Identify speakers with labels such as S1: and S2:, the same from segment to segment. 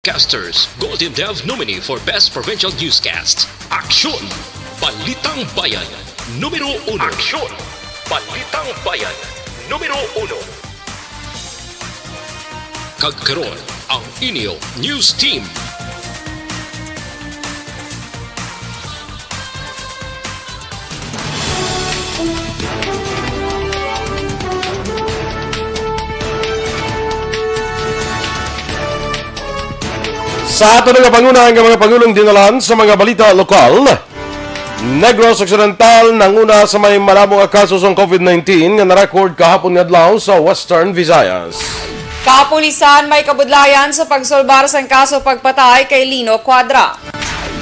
S1: Newscasters, Golden Dove nominee for Best Provincial Newscast. Aksyon! Balitang Bayan, Numero 1. Aksyon! Balitang Bayan, Numero 1. Kagkaroon ang inyo News Team.
S2: Sa ato nga pangunahang mga pangulong dinalan sa mga balita lokal, Negros Occidental nanguna sa may malamong kaso sa COVID-19 nga na-record kahapon nga adlaw sa Western Visayas.
S3: Kapulisan may kabudlayan sa pagsolbar sa kaso pagpatay kay Lino Cuadra.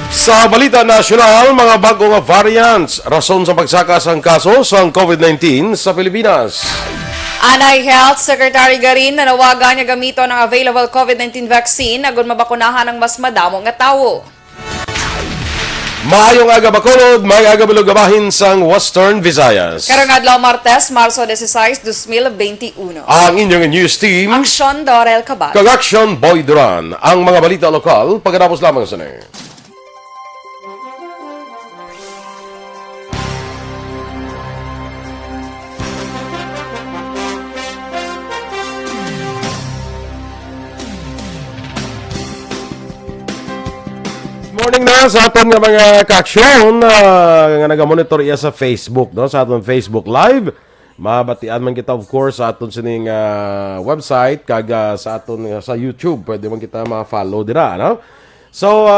S2: Sa balita nasyonal, mga bagong variants, rason sa pagsaka sa kaso sa COVID-19 sa Pilipinas.
S3: Anay Health Secretary Garin nanawagan niya gamito ng available COVID-19 vaccine agon mabakunahan ng mas madamo nga tawo.
S2: Maayong aga Bacolod, may aga bilugabahin sang Western Visayas.
S3: Karong adlaw Martes, Marso 16, 2021.
S2: Ang inyong news team,
S3: Aksyon DorelCabatuNo.
S2: kag Aksyon Boy Duran, ang mga balita lokal pagkatapos lamang sa morning na sa aton nga mga ka-aksyon nga naga-monitor iya sa Facebook, no? Sa aton Facebook Live. Mabatian man kita of course sa aton sining website kag sa aton sa YouTube. Pwede man kita ma-follow dira, no? So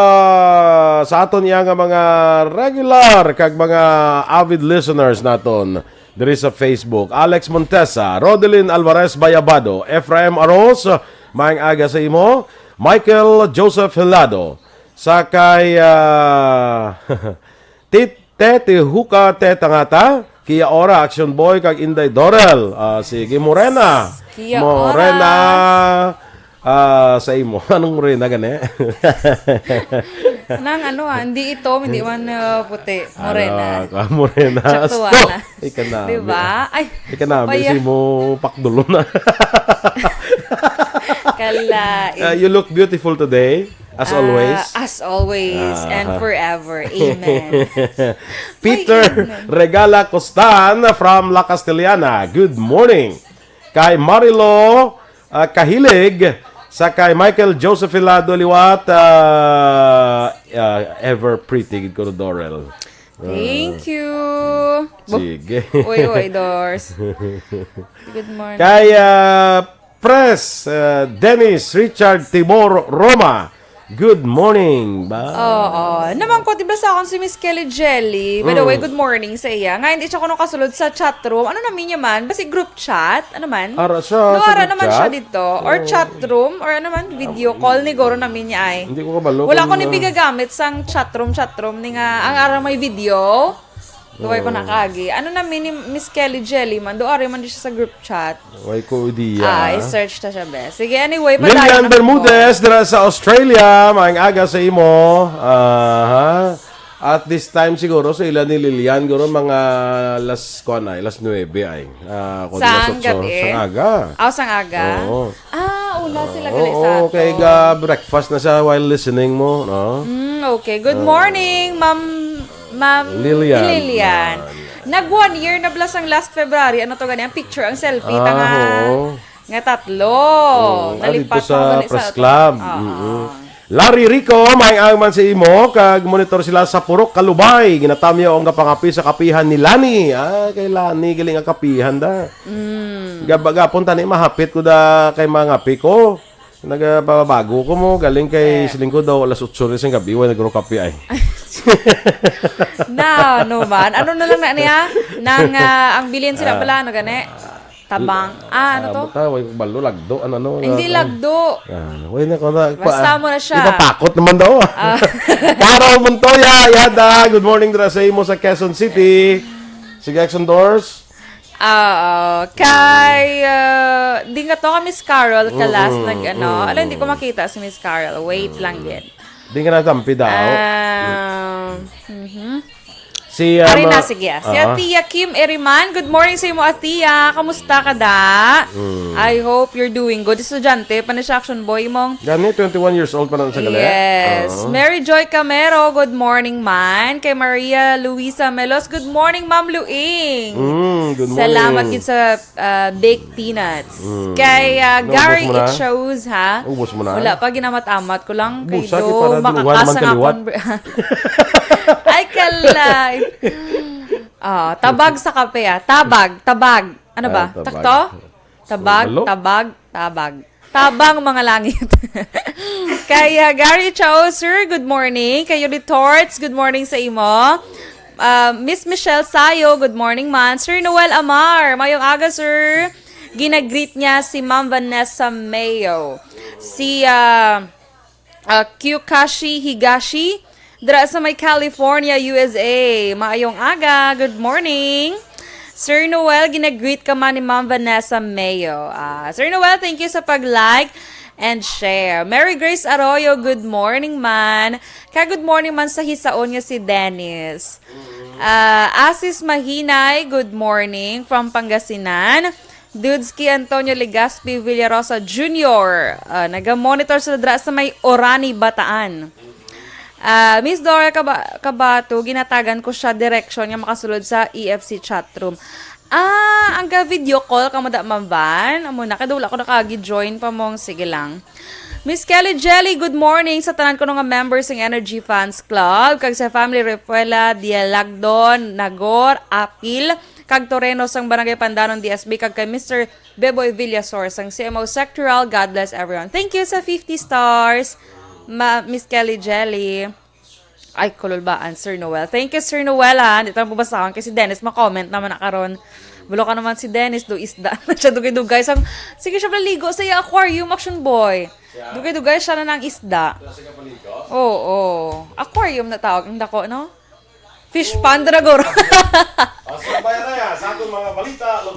S2: sa aton iya nga mga regular kag mga avid listeners naton diri sa Facebook, Alex Montesa, Rodelyn Alvarez Bayabado, Efraim Aros, maayong aga sa imo, Michael Joseph Helado, sakay Tete Huka Tetangata, Kia Ora Action Boy kag Inday Dorel. Sige Morena.
S3: Kia
S2: Morena. Sa imo anong Morena gani?
S3: Nang hindi ito, hindi man puti. Morena.
S2: Morena.
S3: Saktuana.
S2: Ika na.
S3: Diba? Ay,
S2: ika na, si mo pakdulo na.
S3: Kalain.
S2: You look beautiful today. As always.
S3: As always and forever. Amen.
S2: Peter Regala Costan from La Castellana. Good morning. Kay Marilo Kahilig. Sa kay Michael Joseph Hilado Liwat. Ever pretty. Good ko Dorel.
S3: Thank you.
S2: Sige.
S3: Uy, Dors. Good morning.
S2: Kay Press Dennis Richard Timor Roma. Good morning, ba?
S3: Oo. Naman ko, diba sa akong si Miss Kelly Jelly? By the way, good morning sa iya. Ngayon, di siya ko nung kasulod sa chat room. Ano namin niya man? Basi group chat? Ano man?
S2: Ara siya
S3: no,
S2: sa
S3: ara
S2: group
S3: naman
S2: chat?
S3: siya dito. Or chat room. Or ano man, video call ni Goro namin niya ay.
S2: Hindi ko kabalo.
S3: Wala ko ni bigagamit sang chat room ni nga. Ang ara may video. Duway ko nakagi. Ano namin ni Miss Kelly Jelly man? Doon man di siya sa group chat.
S2: Way ko idea.
S3: I-search ta siya, best. Sige, anyway.
S2: Lilian Bermudez dira sa Australia. Maayong aga sa imo. At this time siguro sa ilan ni Lilian guro mga las 9 ay.
S3: Sang gabi?
S2: Sang aga.
S3: Sang aga?
S2: Oo.
S3: Una sila gali sa ato.
S2: Okay, breakfast na siya while listening mo, no?
S3: Okay. Good morning, Ma'am Lilian. Nag 1 year na blas ang last February. Ano to gani? Ang picture, ang selfie. Nga tatlo.
S2: Nalipat sa press club. Larry Rico, may man si imo. Kag monitor sila sa Purok, Kalubay. Ginatamyo ang kapangapi sa kapihan ni Lani. Kay Lani, galing ang kapihan da. Gabaga, punta ni mahapit ko da kay mga api ko. Nagababago ko mo. Galing kay siling ko daw. Alas 8 rin sa gabi. Nagro kapi ay.
S3: No man. Ano na lang na niya? Ang bilhin sila pala, ano gani? Tabang. Ano to?
S2: Way balo lagdo ano.
S3: Hindi lagdo.
S2: Way na ko na.
S3: Basta mo na siya.
S2: Ipapakot naman daw. Carol Montoya, yada. Good morning dira sa imo sa Quezon City. Sige, Action Doors.
S3: Kay di nga to ka Miss Carol kalas Alam, hindi ko makita si Miss Carol. Wait lang yan.
S2: Di ka natampi daw. Si
S3: Arina, sige. Si Atia Kim Eriman. Good morning sa imo, Atia. Kamusta ka da? I hope you're doing good. Estudyante, pa siya action boy mong.
S2: Gani, 21 years old pa na sa gali.
S3: Yes. Mary Joy Camero, good morning man. Kay Maria Luisa Melos, good morning Ma'am Luing.
S2: Good morning.
S3: Salamat din sa baked peanuts. Kay Gary
S2: mo na?
S3: It Shows, ha?
S2: Ubos mo na?
S3: Wala pa, ginamat-amat ko lang. Kay
S2: Busa,
S3: Do,
S2: para
S3: makakasa nga
S2: kaliwat.
S3: Ay, kalay. Tabag sa kape, Tabag. Ano ba?
S2: Tabag.
S3: Takto? Tabag. Tabang mga langit. Kay Gary Chaucer, good morning. Kay Yuri Torts, good morning sa imo. Miss Michelle Sayo, good morning man. Sir Noel Amar, mayong aga sir. Ginagreet niya si Ma'am Vanessa Mayo. Si Kyukashi Higashi, dira sa may California, USA. Maayong aga, good morning. Sir Noel, ginagreet ka man ni Ma'am Vanessa Mayo. Sir Noel, thank you sa pag-like and share. Mary Grace Arroyo, good morning man. Good morning man sa hisaon niya si Dennis. Asis Mahinay, good morning from Pangasinan. Dudski Antonio Legaspi Villarosa Jr. Naga-monitor sa dra sa may Orani, Bataan. Miss DorelCabatuNo, ginatagan ko siya direction niya makasulod sa EFC chatroom. Ang video call ka mo da mamban. Amo na kadula ko nakagi-join pa mong sige lang. Miss Kelly Jelly, good morning sa tanan ko nga members ng Energy Fans Club, kag sa family Repuela, Dialagdon, Nagor, Apil, kag Toreno sang Barangay Pandanon DSB, kag kay Mr. Beboy Villasor sang CMO Sectoral. God bless everyone. Thank you sa 50 stars. Miss Kelly Jelly. Ay, kulol ba? Sir Noel. Thank you, Sir Noel, ha. Dito ang bubasahan kasi Dennis makomment naman na karon. Bulo ka naman si Dennis, do isda na siya dugay-dugay. Sige siya ligo sa iya aquarium, action boy. Dugay-dugay siya na ng isda. Oo. Aquarium na tawag. Ang dako, no? Fish pond, dragor.
S2: Sa bayan na yan, sa atong mga balita,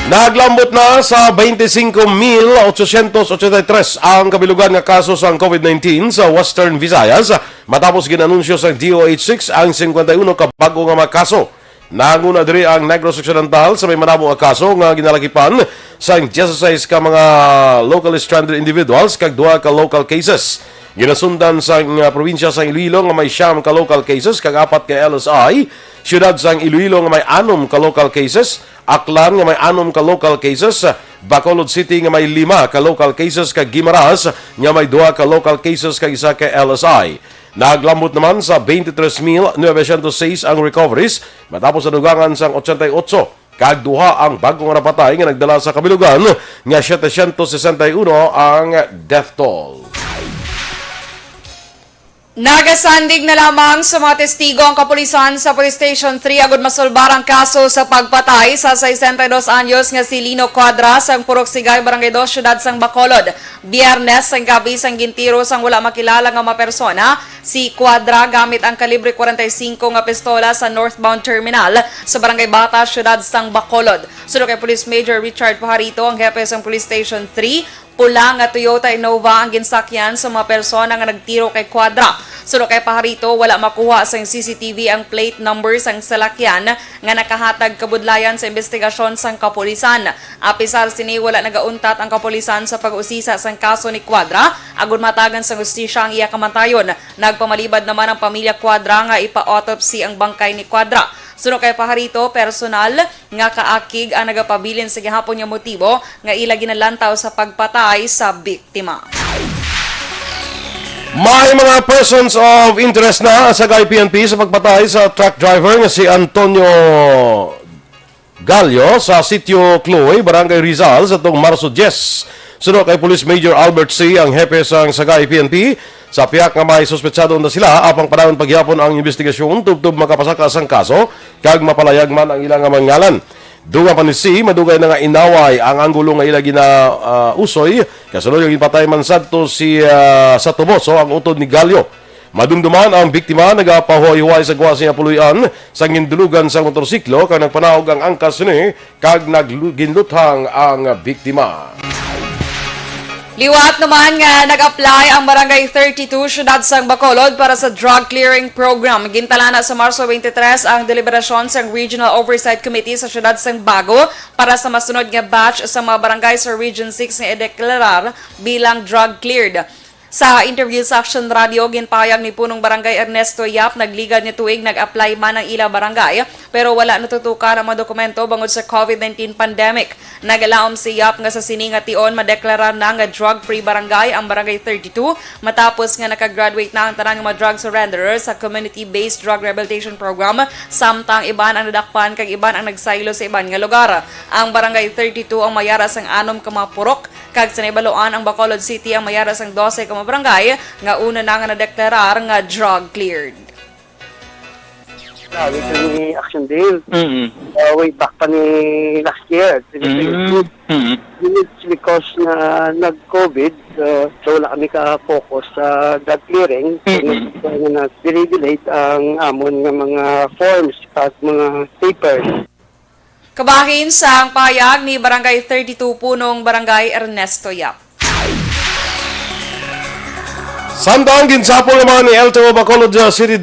S2: naglambot na sa 25,883 ang kabilugan nga kaso sa COVID-19 sa Western Visayas matapos ginanunsyo sa DOH-6 ang 51 ka bago nga mga kaso. Nanguna diri ang Negros Occidental sa may manamo nga kaso nga ginalakipan sa 16 ka mga locally stranded individuals kag 2 ka local cases. Ginasundan sa probinsya sa Iloilo nga may 9 ka local cases kag 4 ka LSI, siyudad sa Iloilo nga may 6 ka local cases, Aklan nga may 6 ka local cases, Bacolod City nga may 5 ka local cases kag Guimaras nga may 2 ka local cases kag 1 ka LSI. Naglambot naman sa 23,906 ang recoveries matapos sa dugangan sang 88 kag 2 ang bagong napatay nga nagdala sa kabilugan nga 761 ang death toll.
S3: Nagasandig na lamang sa mga testigo ang kapulisan sa Police Station 3 agud masulbar ang kaso sa pagpatay sa 62 anyos nga si Lino Cuadra sang Purok Sigay, Barangay 2, Syudad sang Bacolod. Biyernes sang gabi sang gintiro sang wala makilala nga mga persona si Cuadra gamit ang kalibre 45 nga pistola sa northbound terminal sa Barangay Bata, Syudad sang Bacolod. Sunod kay Police Major Richard Pajarito, ang hepe sang Police Station 3, pula nga Toyota Innova ang ginsakyan sa mga persona nga nagtiro kay Cuadra. Sunod kay Pajarito, wala makuha sa CCTV ang plate numbers ang salakyan nga nakahatag kabudlayan sa investigasyon sang kapulisan. Apisar sini wala nagauntat ang kapulisan sa pag-usisa sang kaso ni Cuadra agud matagan sa hustisya ang iya kamatayon. Nagpamalibad naman ang pamilya Cuadra nga ipa-autopsy ang bangkay ni Cuadra. Sunod kay Pajarito, personal nga kaakig ang nagapabilin sa gihapon nga motibo nga ila ginalantaw sa pagpatay sa biktima.
S2: May mga persons of interest na sa PNP sa pagpatay sa truck driver nga si Antonio Gallo sa Sitio Cloy, Barangay Rizal sa tong Marso 10. Sunod kay Police Major Albert C. ang hepe sang Sagay PNP sa piyak nga may suspetsado na sila apang panahon paghihapon ang investigasyon tubtob makapasaka sang kaso kag mapalayag man ang ilang mga ngalan. Dunga pa ni si, madugay na nga inaway ang anggulo nga ila usoy, kasunod yung ipatay man sadto si sa tuboso ang utod ni Galyo. Madumduman ang biktima nagapahuay-huay sa gawa siya puluyan sa gindulugan sa motorsiklo kag nagpanahog ang angkas ni kag nagginluthang ang biktima.
S3: Liwat naman nga nag-apply ang Barangay 32 Syudad sang Bacolod para sa drug clearing program. Gintala na sa Marso 23 ang deliberasyon sa Regional Oversight Committee sa Syudad sang Bago para sa masunod nga batch sa mga barangay sa Region 6 nga ideklarar bilang drug cleared. Sa interview sa Aksyon Radio, ginpayag ni Punong Barangay Ernesto Yap, nagligad niya tuig nag-apply man ang ila barangay pero wala natutukan ang mga dokumento bangod sa COVID-19 pandemic. Nagalaom si Yap nga sa sininga tion madeklarar na nga drug-free barangay ang Barangay 32 matapos nga nakagraduate na ang tanang mga drug surrenderers sa community-based drug rehabilitation program samtang iban ang nadakpan kag iban ang nagsaylo sa iban nga lugar. Ang Barangay 32 ang mayaras ang 6 ka mga purok kag sa Naibaluan ang Bacolod City ang mayaras ang 12 ka mga barangay nga una na nga nadeklarar nga drug cleared.
S4: Sabi ko ni Aksyon Dale, way back pa ni last year. It's because na nag-COVID, so wala kami ka-focus sa drug clearing. So, na-deregulate ang amon ng mga forms at mga papers.
S3: Kabahin sa ang payag ni Barangay 32 Punong Barangay Ernesto Yap.
S2: Samtang ginsapol naman ni LTO Bacolod City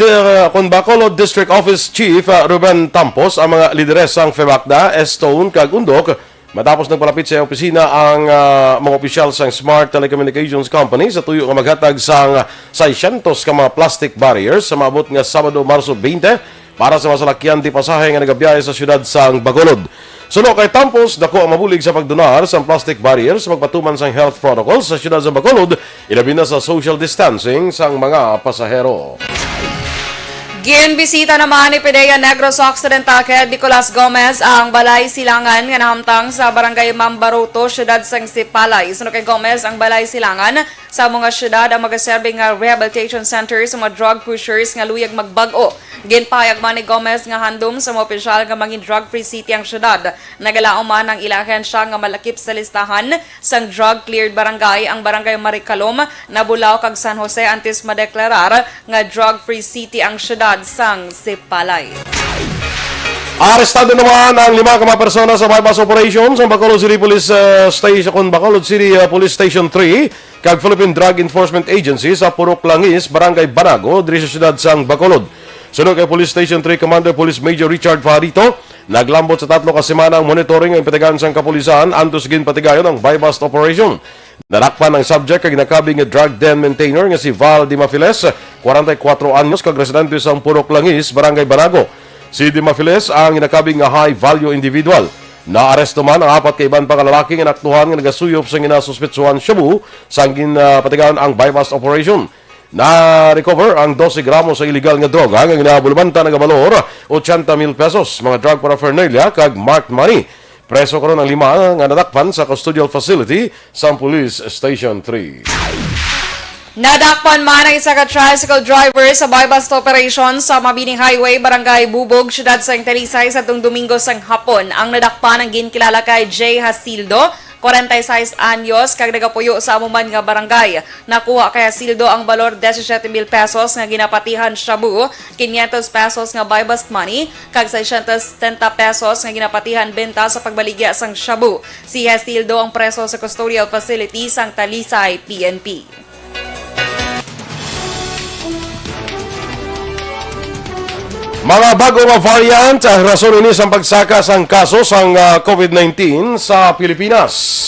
S2: Bacolod District Office Chief Ruben Tampos ang mga lideres sang FEMACDA, Estone kag Undok matapos nagpalapit sa opisina ang mga opisyal sang Smart Telecommunications Company sa tuyo nga maghatag sang 600 ka mga plastic barriers sa maabot nga Sabado, Marso 20 para sa masalakyan di pasahe nga nagabiyahe sa syudad sang Bacolod. Suno kay Tampos, dako ang mabulig sa pagdonar sa plastic barriers sa pagpatuman sang health protocols sa syudad sa Bacolod, ilabi na sa social distancing sang mga pasahero.
S3: Ginbisita naman ni PDEA Negros Occidental Head Nicolas Gomez ang Balay Silangan nga nahamtang sa Barangay Mambaruto, syudad sang Sipalay. Suno kay Gomez ang Balay Silangan sa mga syudad ang magaserbing nga rehabilitation centers sa mga drug pushers nga luyag magbag-o. Ginpayag man ni Gomez nga handom sa mga opisyal nga maging drug-free city ang syudad. Nagalaom man ang ilahensya nga malakip sa listahan sang drug-cleared barangay ang Barangay Marikalom, Nabulaw kag San Jose antes madeklarar nga drug-free city ang syudad sang Sipalay.
S2: Arestado naman ang 5 ka mga persona sa bypass operations sa Bacolod City Police Station, Bacolod City Police Station 3 kag Philippine Drug Enforcement Agency sa Purok Langis, Barangay Banago, diri sa syudad sang Bacolod. Sunod kay Police Station 3 Commander Police Major Richard Fajarito, naglambot sa 3 ka semana ang monitoring ang impetigahan sang kapulisan antos ginpatigayon ang bypass operation. Narakpan ang subject kag nakabing nga drug den maintainer nga si Val Dimafiles, 44 anyos kag residente sa Purok Langis, Barangay Banago. Si Dimafiles ang nakabing nga high-value individual. Naaresto man ang 4 ka iban pang lalaki nga naktuhan nga nagasuyop sa ginasuspetsuhan Shabu sa ginpatigayon ang bypass operation. Na-recover ang 12 gramo sa illegal nga droga nga ginabulbanta nga balor 80,000 pesos, mga drug paraphernalia kag marked money. Preso karon ang 5 nga nadakpan sa custodial facility sa Police Station 3.
S3: Nadakpan man ang isa ka tricycle driver sa bypass operation sa Mabining Highway, Barangay Bubog, syudad sang Talisay sa tung Domingo sang hapon. Ang nadakpan ang ginkilala kay J. Hasildo, 46 anyos, kag nagapuyo sa amuman nga barangay. Nakuha kay Hasildo ang balor 17,000 pesos nga ginapatihan Shabu, 500 pesos nga bypass money, kag 670 pesos nga ginapatihan benta sa pagbaligya sang Shabu. Si Hasildo ang preso sa custodial facility sang Talisay PNP.
S2: Mga bagong variant ang rason ini sa pagsaka sang kaso sang COVID-19 sa Pilipinas.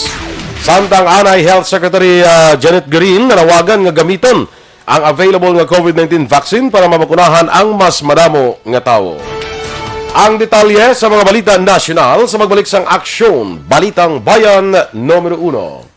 S2: Samtang anay Health Secretary Janet Green nanawagan nga gamiton ang available nga COVID-19 vaccine para mabakunahan ang mas madamo nga tao. Ang detalye sa mga balita nasyonal sa magbalik sang Aksyon, Balitang Bayan, Numero 1.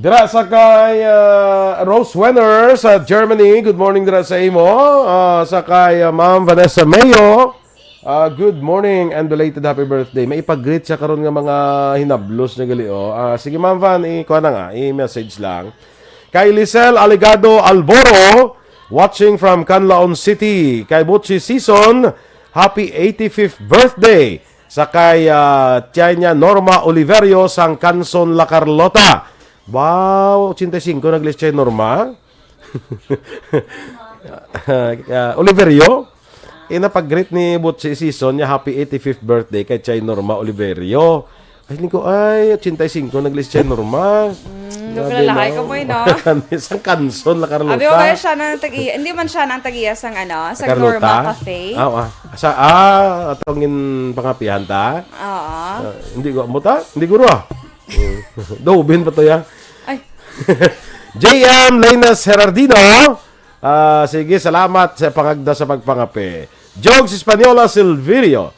S2: Dira sa kay Rose Wenner sa Germany. Good morning dira sa imo. Sa kay Ma'am Vanessa Mayo. Good morning and belated happy birthday. May ipag-greet siya karon nga mga hinablos na gali. Sige Ma'am Van, ikuha na nga, i-message lang. Kay Lisel Aligado Alboro, watching from Canlaon City. Kay Butchie Season, happy 85th birthday. Sa kay Tianya Norma Oliverio sang Canson La Carlota. Wow, 85 nag-list siya Norma. Oliverio. Inapag-greet ni Butchie Season niya happy 85th birthday kay Chay Norma Oliverio. Ay, ko, 85 nag-list Chay Norma.
S3: Naglalakay ka mo no?
S2: Isang Canson La Carlota.
S3: Abi ko kaya siya ng tag-iya. Hindi man siya ng tag-iya sang sa Norma Cafe.
S2: Atongin pangapihan ta?
S3: Oo.
S2: Hindi ko mo ta? Hindi ko ra. Dobin pa to ya.
S3: Ay.
S2: JM Lenas Herardino. Sige, salamat sa pangagda sa pagpangape. Jogs Espanyola Silverio.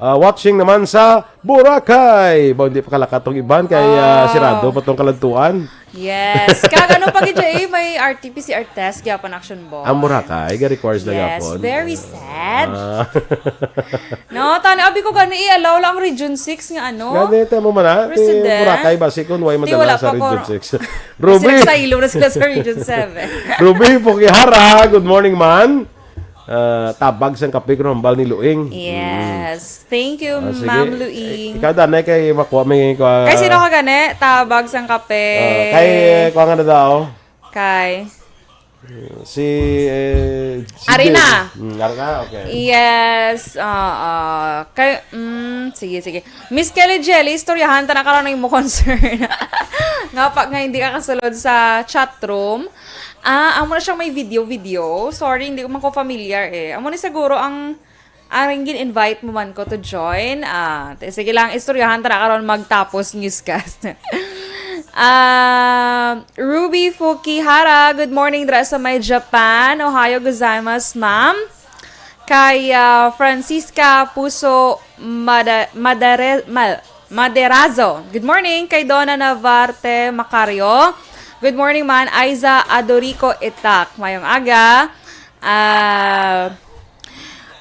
S2: Watching naman sa Boracay. Hindi pa kalakatong iban kay sirado pa tong kalantuan.
S3: Yes. Kagano pag may RT-PCR test gyapon Aksyon Boy.
S2: Ang Boracay ga requires na
S3: Yes,
S2: gyapon.
S3: very sad. No, tani abi ko gani i-allow lang Region 6 nga ano.
S2: Ganito mo man
S3: President.
S2: Boracay ba si kun way madala sa Region 6.
S3: Ruby.
S2: Ruby.
S3: Sa ilo na sila sa Region 7.
S2: Ruby Pukihara, good morning man. Tabag sang kape ko hambal ni Luing.
S3: Yes. Thank you,
S2: Sige.
S3: Ma'am Luing.
S2: Ikaw danay kay makuha may
S3: Kay sino ka gani? Tabag sang kape.
S2: kay kuha nga na daw.
S3: Kay
S2: Si
S3: Arina.
S2: Arina, okay.
S3: Yes. Kay sige. Miss Kelly Jelly, istoryahan ta na karon mo concern. Nga pa nga hindi ka kasulod sa chat room. Amo na siyang may video. Sorry, hindi ko man ko familiar eh. Amo ni siguro ang aring invite mo man ko to join. Sige lang, istoryahan ta na karon magtapos newscast. Ruby Fukihara, good morning dra sa may Japan. Ohayo gozaimasu, ma'am. Kay Francisca Puso Maderazo. Good morning kay Donna Navarte Macario. Good morning man, Aiza Adorico Itak. Mayong aga.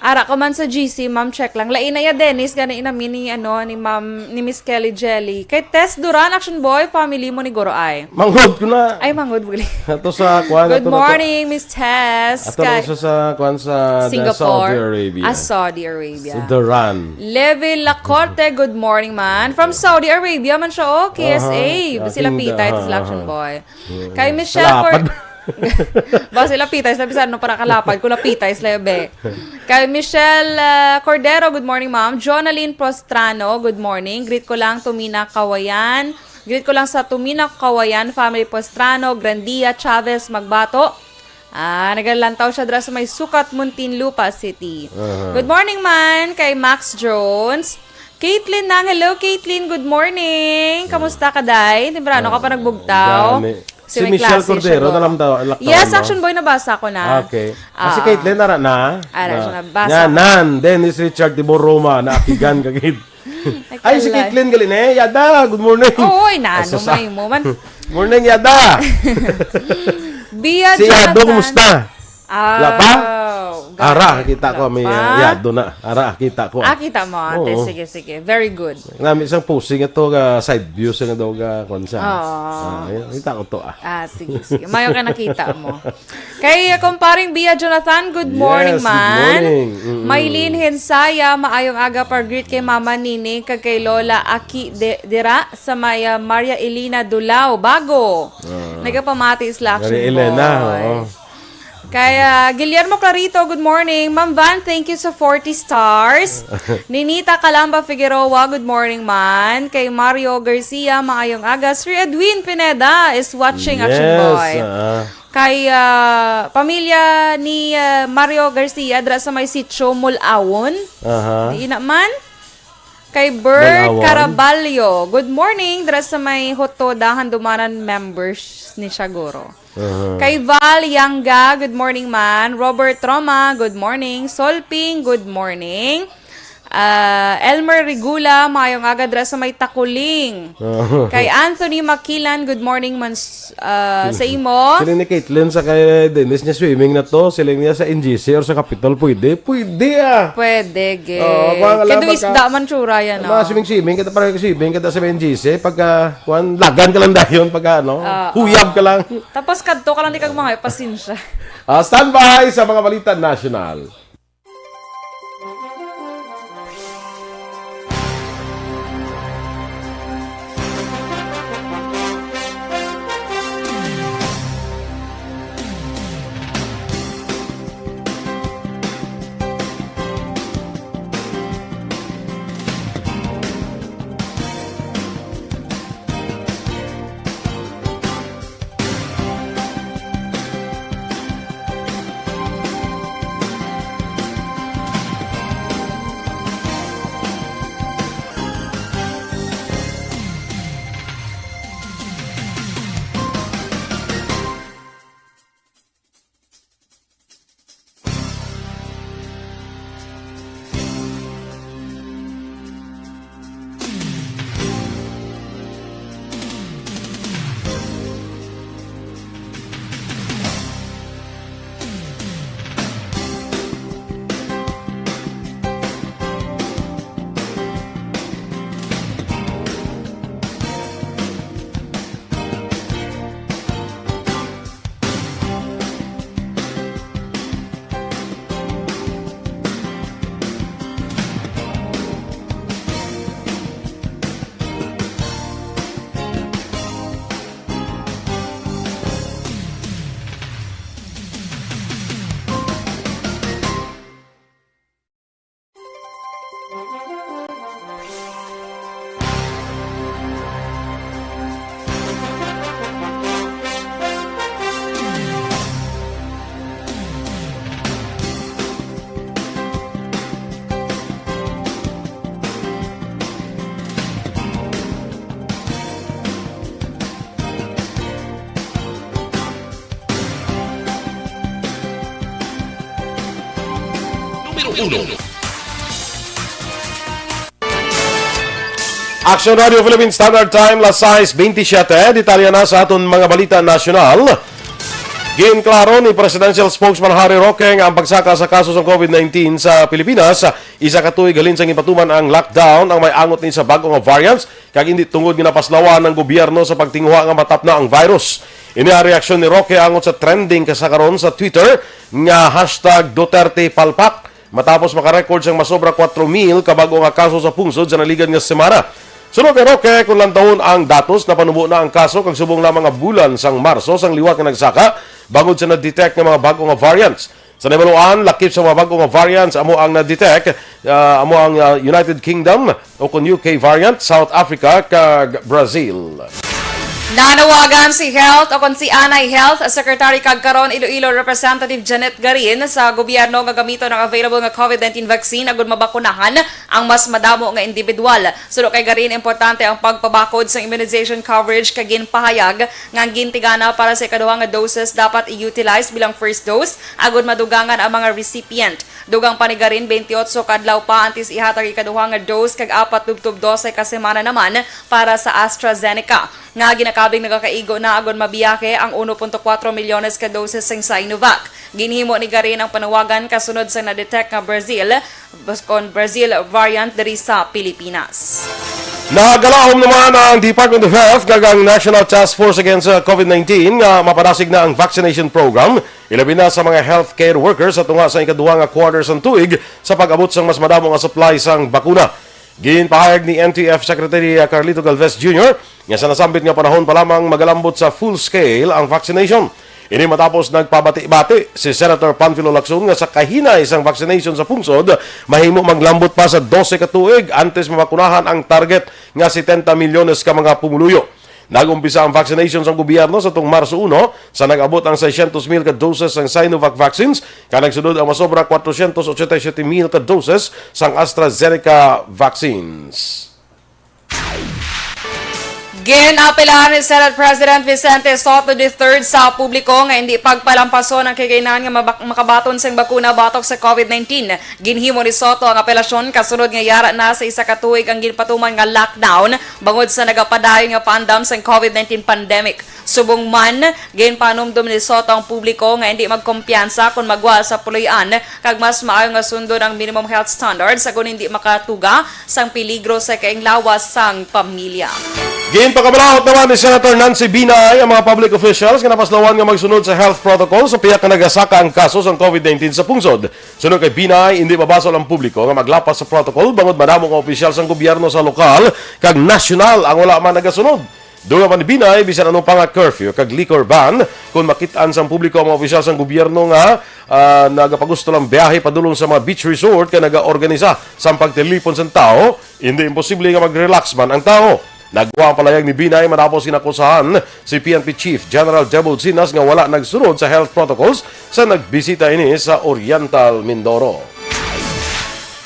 S3: Ara ko man sa GC, ma'am, check lang. Lain na ya Dennis, gana inamin ni ma'am ni Miss Kelly Jelly. Kay Tess Duran, Action Boy, family mo ni Goro ay.
S2: Manghod ko na.
S3: Ay, manghod buli.
S2: Ato sa kuan.
S3: Good morning, Miss Tess.
S2: Ato na sa kuan sa
S3: Singapore.
S2: Saudi Arabia.
S3: Saudi Arabia.
S2: Si Duran.
S3: Levi Lacorte, good morning man. From Saudi Arabia man siya, KSA. Sila pitay, ito sila Action Boy. Kay Michelle ba sila pitay, sila pisano para kalapad. Kung napitay, sila be. Kay Michelle Cordero, good morning ma'am. Jonaline Prostrano, good morning. Greet ko lang Tumina Kawayan. Greet ko lang sa Tumina Kawayan, family Prostrano, Grandia, Chavez, Magbato. Nagalantaw siya dra sa may Sukat, Muntinlupa City. Good morning man. Kay Max Jones. Caitlin nang, hello Caitlin, good morning. Kamusta ka, day? Timbrano ka pa nagbugtaw?
S2: Si Michelle Cordero, nalam daw.
S3: Yes, Action Boy, nabasa ko na.
S2: Okay. Si Caitlin, nara na.
S3: Siya nabasa.
S2: Nan, Dennis Richard Tibor Roma, naakigan kagid. Ay, si Caitlin, galin eh. Yada, good morning.
S3: Oy, nanumay mo man.
S2: Morning, Yada.
S3: Bia
S2: si
S3: Jonathan.
S2: Yado, kumusta? Lapa? Ara, kita ko. May Yado na. Ara, kita ko.
S3: Kita mo, ate. Sige. Very good.
S2: Namin isang posing ito, side views nga daw konsa. Kita ko to
S3: sige. Mayo ka nakita mo. Kay kumparing Bia Jonathan, good morning man.
S2: Good morning.
S3: Maylin Hensaya, maayong aga par greet kay Mama Nini, kag kay Lola Aki Dira, sa Maya Maria Elena Dulao, bago. Nagapamati sila Action Boy.
S2: Maria Elena,
S3: Kaya Guillermo Clarito, good morning. Ma'am Van, thank you sa 40 stars. Ninita Calamba Figueroa, good morning man. Kay Mario Garcia, maayong aga. Sir Edwin Pineda is watching Action Boy. Kay pamilya ni Mario Garcia, dra sa may sitio Mulawon. Di naman. Kay Bert Caraballo, good morning. Dra sa may Hotodahan Dumanan members ni Shagoro. Kay Val Yangga, good morning man. Robert Troma, good morning. Solping, good morning. Elmer Rigula, mayong aga dra sa may Takuling. Kay Anthony Makilan, good morning man sa imo.
S2: Sila ni Caitlin sa kay Dennis niya swimming na to. Sila niya sa NGC or sa Capitol. Pwede ah.
S3: Pwede, ge.
S2: Kaya
S3: Kaya isda man tsura yan,
S2: Mga swimming, kita parang swimming, kita sa NGC. Pagka, lagan ka lang dayon, pagka huyab ka lang.
S3: Tapos kadto ka lang di kag mga pasensya.
S2: Standby sa mga balita national.
S1: Numero 1.
S2: Aksyon Radio Philippine Standard Time, las 6:27. Detalya na sa aton mga balita nasyonal. Ginklaro ni Presidential Spokesman Harry Roque ang pagsaka sa kaso sa COVID-19 sa Pilipinas. Isa ka tuig halin sa ipatuman ang lockdown ang may angot ni sa bagong nga variants kag hindi tungod nga napaslawan ng gobyerno sa pagtinguha nga matap na ang virus. Ini ang reaksyon ni Roque angot sa trending kasakaron sa Twitter nga #DutertePalpak matapos makarecord siyang masobra 4,000 kabago nga kaso sa pungsod sa naligan nga semana. Sunod kay Roque, kung lang taon ang datos na panubo na ang kaso kag subong na mga bulan sang Marso sang liwat nga nagsaka bangod sa na-detect ng mga bagong nga variants. Sa nabaluan, lakip sa mga bagong nga variants amo ang na-detect amo ang United Kingdom o kung UK variant, South Africa kag Brazil.
S3: Nanawagan si Health o kung si Anay Health Secretary kagkaron Iloilo Representative Janet Garin sa gobyerno nga gamito ng available nga COVID-19 vaccine agud mabakunahan ang mas madamo nga individual. Sulo kay Garin, importante ang pagpabakod sa immunization coverage kag ginpahayag nga gintigana para sa ikaduha nga doses dapat i-utilize bilang first dose agud madugangan ang mga recipient. Dugang pa ni Garin 28 kadlaw pa antes ihatag ikaduha nga dose kag 4 tubtub 12 ka semana naman para sa AstraZeneca. Nga ginakabing nagakaigo na agon mabiyake ang 1.4 milyones ka doses ng Sinovac. Ginhimo ni Garin ang panawagan kasunod sa na-detect nga Brazil variant diri sa Pilipinas.
S2: Nagalahom naman ang Department of Health gagang National Task Force Against COVID-19 nga mapadasig na ang vaccination program ilabi na sa mga healthcare workers at tunga sa ikaduha nga quarter sang tuig sa pag-abot sang mas madamo nga supply sang bakuna. Ginpahayag ni NTF Secretary Carlito Galvez Jr. nga sa nasambit nga panahon pa lamang magalambot sa full scale ang vaccination. Ini matapos nagpabati-bati si Senator Panfilo Lacson nga sa kahinay isang vaccination sa pungsod, mahimo maglambot pa sa 12 ka tuig antes mabakunahan ang target nga 70 milyones ka mga pumuluyo. Nag-umpisa ang vaccination sa gobyerno sa tung Marso 1 sa nag-abot ang 600,000 ka doses ng Sinovac vaccines kanang sunod ang masobra 487,000 ka doses sang AstraZeneca vaccines.
S3: Ginapilahan ni Senate President Vicente Soto III sa publiko nga hindi pagpalampason ang kagaynan nga makabaton sa bakuna batok sa COVID-19. Ginhimo ni Soto ang apelasyon kasunod nga yara na sa isa ka tuig ang ginpatuman nga lockdown bangod sa nagapadayon nga pandam sa COVID-19 pandemic. Subong man, ginpanumdum ni Soto ang publiko nga hindi magkumpiyansa kung magwa sa puloy-an kag mas maayo nga sundon ang minimum health standards sa kung hindi makatuga sang peligro sa kainglawas sang pamilya.
S2: Ginpakabalahot naman ni Senator Nancy Binay ang mga public officials nga napaslawan nga magsunod sa health protocol sa piyak na nagasaka ang kaso sa COVID-19 sa pungsod. Sunod kay Binay, hindi mabasol ang publiko nga maglapas sa protocol bangod madamo nga opisyal sa gobyerno sa lokal kag nasyonal ang wala man nagasunod. Doon naman ni Binay, bisan anong pang curfew kag liquor ban kung makitaan sa publiko ang mga opisyal sa gobyerno nga nagapagusto lang biyahe padulong sa mga beach resort ka nagaorganisa sa pagtelipon sa tao, hindi imposible nga mag-relax man ang tao. Nagwa ang palayag ni Binay matapos sinakusahan si PNP Chief General Jebul Sinas nga wala nagsunod sa health protocols sa nagbisita ini sa Oriental Mindoro.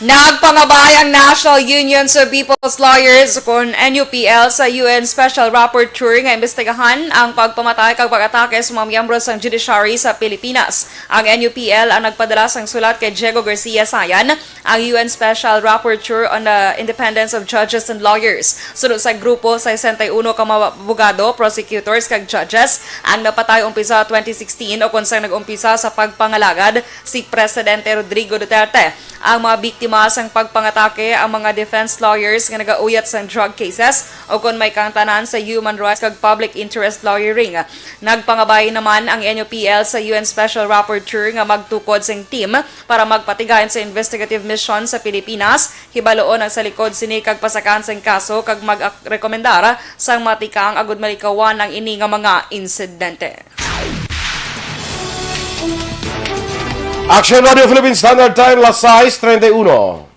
S3: Nagpangabay ang National Union sa People's Lawyers kung NUPL sa UN Special Rapporteur nga imbestigahan ang pagpamatay kag pag-atake sa mga miyembro sa judiciary sa Pilipinas. Ang NUPL ang nagpadala sang sulat kay Diego Garcia Sayan, ang UN Special Rapporteur on the Independence of Judges and Lawyers. Sunod sa grupo sa 61 ka mga abogado, prosecutors kag judges ang napatay umpisa 2016 o kung saan nag-umpisa sa pagpangalagad si Presidente Rodrigo Duterte. Ang mga biktima sang pagpangatake ang mga defense lawyers nga nagauyat sa drug cases o kung may kangtanan sa human rights kag public interest lawyering. Nagpangabay naman ang NUPL sa UN Special Rapporteur nga magtukod sing team para magpatigayon sa investigative mission sa Pilipinas, hibaloon ang sa likod sini kag pasakan sing kaso kag magrekomendara sang matikang agud malikawan ang ini nga mga insidente.
S2: Aksyon Radio Philippine Standard Time, las 6:31.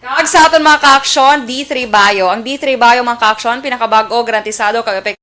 S3: Kag sa aton mga ka-aksyon, D3 Bio. Ang D3 Bio mga ka-aksyon, pinakabago, garantisado kag epektibo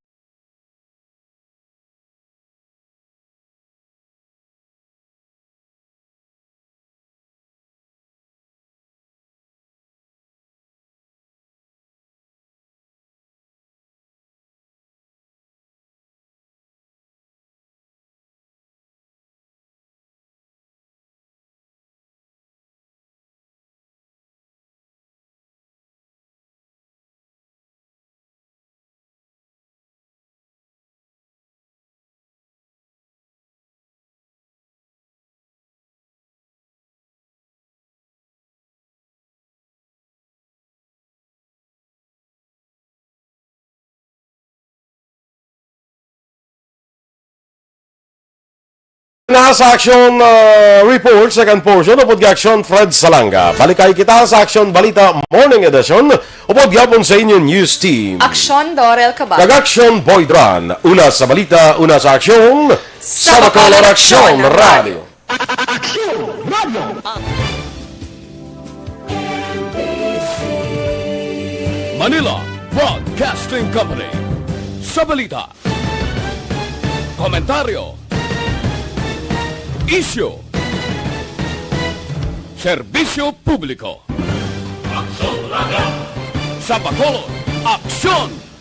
S2: Na sa Aksyon Report, second portion, upod Aksyon Fred Salanga. Balikay kita sa Aksyon Balita Morning Edition, upod gapon sa inyong news team.
S3: Aksyon DorelCabatuNo.
S2: Kag-Aksyon Boy Duran, una sa balita, una sa aksyon, sa Bacolor Aksyon Radio.
S1: Aksyon Radio. Manila Broadcasting Company. Sa balita, komentaryo, isyu, serbisyo publiko. Aksyon Radio. Sa Bacolod, Aksyon